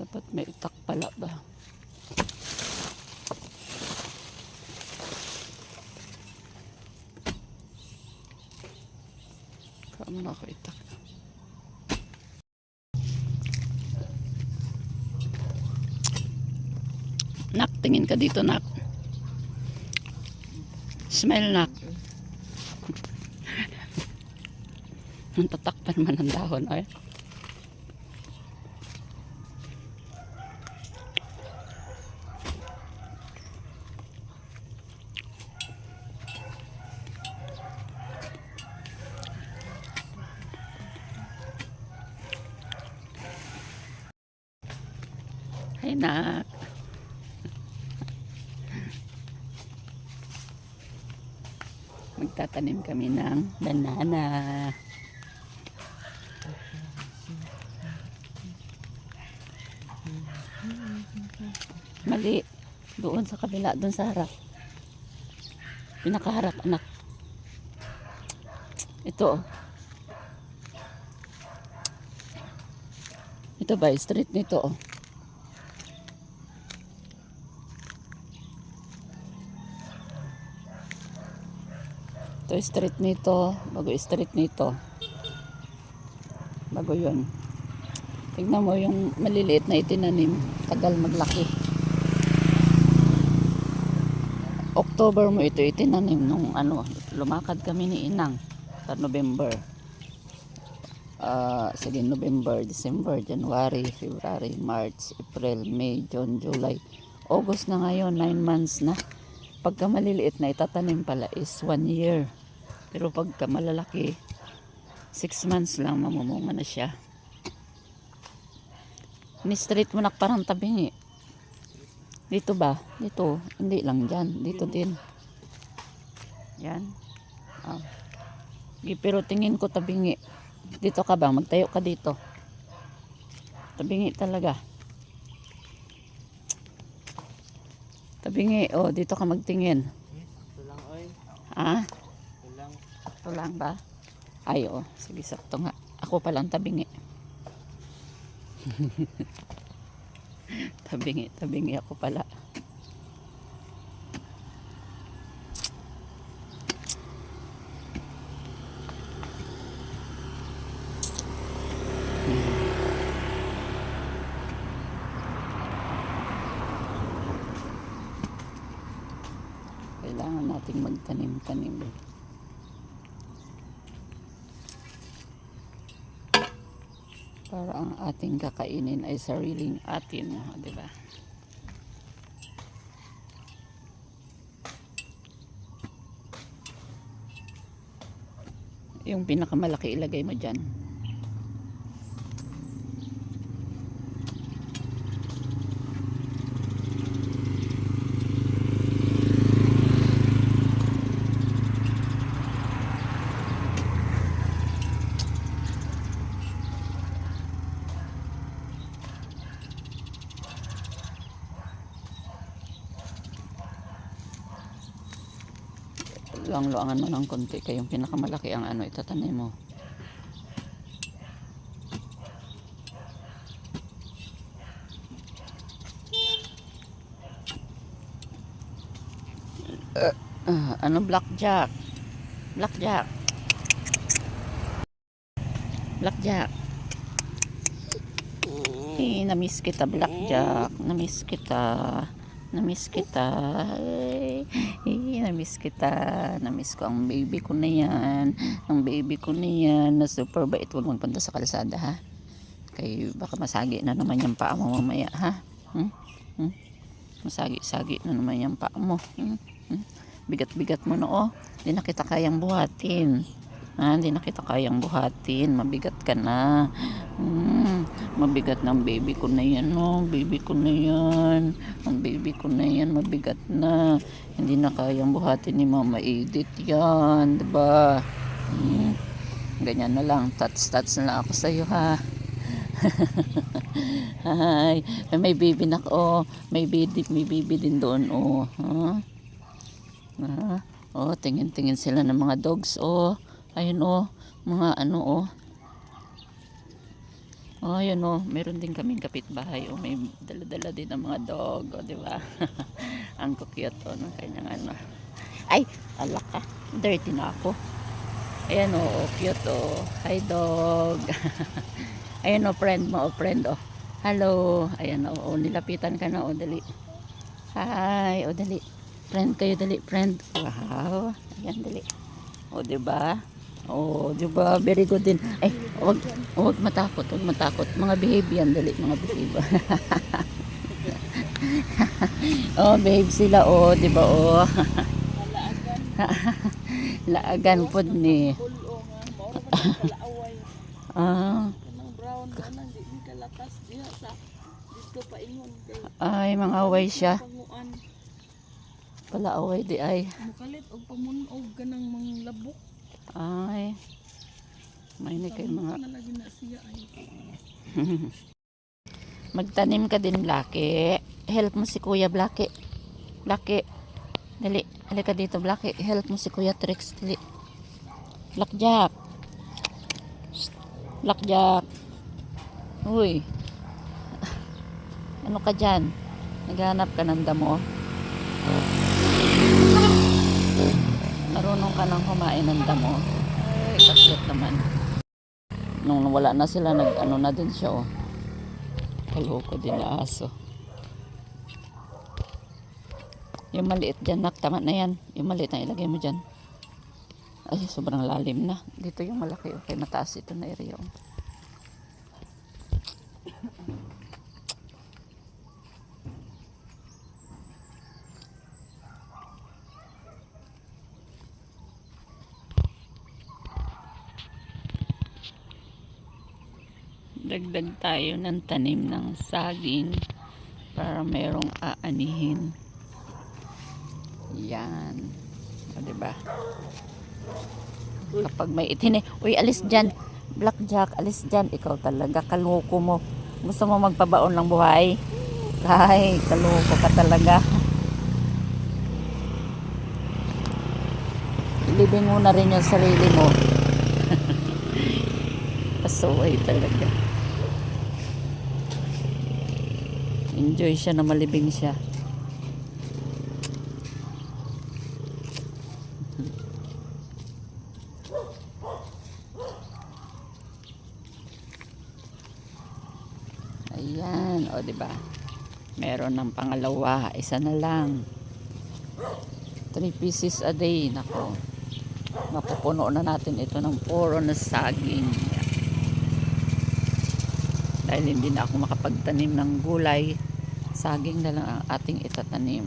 Dapat may itak pala ba? Kama ako itak. Nak, tingin ka dito, nak. Smell, nak. Ang tatakpan man ng dahon, ay. Ay, nak. Magtatanim kami ng banana. Mali. Doon sa kabila, doon sa harap. Pinakaharap, anak. Ito. Ito ba? Street nito. Ito street nito. Bago street nito. Bago yun. Tignan mo yung maliliit na itinanim. Tagal maglaki. October mo ito itinanim nung ano, lumakad kami ni Inang sa November. Sige, November, December, January, February, March, April, May, June, July, August na ngayon, 9 months na. Pagka maliliit na itatanim pala is 1 year. Pero pagka malalaki, 6 months lang mamumunga na siya. Ni-straight mo na parang tabingi. Dito ba? Dito. Hindi lang dyan. Dito din. Yan. Oh. Pero tingin ko tabingi. Dito ka ba? Magtayo ka dito. Tabingi talaga. Tabingi. Oh, dito ka magtingin. Ito lang, oy. Ha? Ito lang. Ito lang ba? Ay, oh. Sige, sakto nga. Ako palang tabingi. Tabingi ako pala. Kailangan nating magtanim-tanim. Para ang ating kakainin ay sariling atin, di ba? Yung pinakamalaki ilagay mo dyan. Luang-luangan mo ng konti kayong pinakamalaki ang ano itatanim mo. Ano blackjack? Blackjack. Blackjack. Namiss kita blackjack. Namiss kita. Namiss kita. Namiss kita. Namiss ko ang baby ko na yan. Ang baby ko na yan. Na super bait. Huwag magpunta sa kalsada, ha? Kaya baka masagi na naman yung paa mo mamaya, ha? Masagi-sagi na naman yung paa mo. Bigat-bigat mo na, oh. Hindi na kita kayang buhatin. Hindi na kita kayang buhatin. Mabigat ka na. Mabigat ng baby ko na yan, oh. Baby ko na yan. Ang baby ko na yan, mabigat na. Hindi na kayang buhatin ni Mama Edith yan. Diba? Ganyan na lang. Tats-tats na lang ako sa'yo, ha? Hi. May baby na, oh. May baby din doon, oh. Oh, tingin-tingin sila ng mga dogs, oh. Ayun, oh. Mga ano, oh. Oh, yun oh, meron din kaming kapitbahay. Oh, may dala-dala din ng mga dog, oh, di ba? Ang cute oh, ng kanyang ano. Ay, alak ka. Dirty na ako. Ayan oh, cute oh. Hi dog. Ayan oh, friend mo, oh, friend oh. Hello. Ayan oh, nilapitan ka na oh, dali. Hi, oh, dali. Friend kayo, dali, friend. Wow. Ayan, dali. Oh, di ba? Oh, di ba? Very good din. Ay, wag matakot, wag matakot. Mga behave yan, dali, mga behave. Oh, behave sila, oh, di ba, oh. Laagan pod ni. Pulo nga. Mauro man ang palaaway. Ah, Kanang brown ka nang di ni kalakas diha sa dito paingon kay ay, mga away siya. panguan. Pala away di ay. Mukalit og pamunog kanang mga labok. Ay, may ni kay mga Na lagi na siya ay. magtanim ka din, Blackie. Help mo si Kuya Blackie. Blackie. Dali, halika dito, Blackie. Help mo si Kuya Trix. Dali. Blackjack. Shh. Blackjack. Uy. Ano ka dyan? Naghanap ka ng damo? Marunong ka nang kumain ng damo? Ay, kakit naman. Nung wala na sila, nag-ano na din siya, oh. Kaloko din na aso. Yung maliit dyan, nak, tama na yan. Yung maliit na ilagay mo dyan. Ay, sobrang lalim na. Dito yung malaki, okay, mataas ito na area. Oh. Dagdag tayo ng tanim ng saging para merong aanihin. Yan. O, diba? Kapag may itine, uy, alis dyan. Blackjack, alis dyan. Ikaw talaga, kaloko mo. Gusto mo magpabaon ng buhay? Ay, kaloko ka talaga. Ilibing mo na rin yung sarili mo. Pasaway talaga. Enjoy siya na malibing siya. Ayan, o di ba? Meron ng pangalawa, isa na lang. 3 pieces a day, nako. Mapupuno na natin ito ng puro na saging. Dahil hindi na ako makapagtanim ng gulay, saging na lang ang ating itatanim.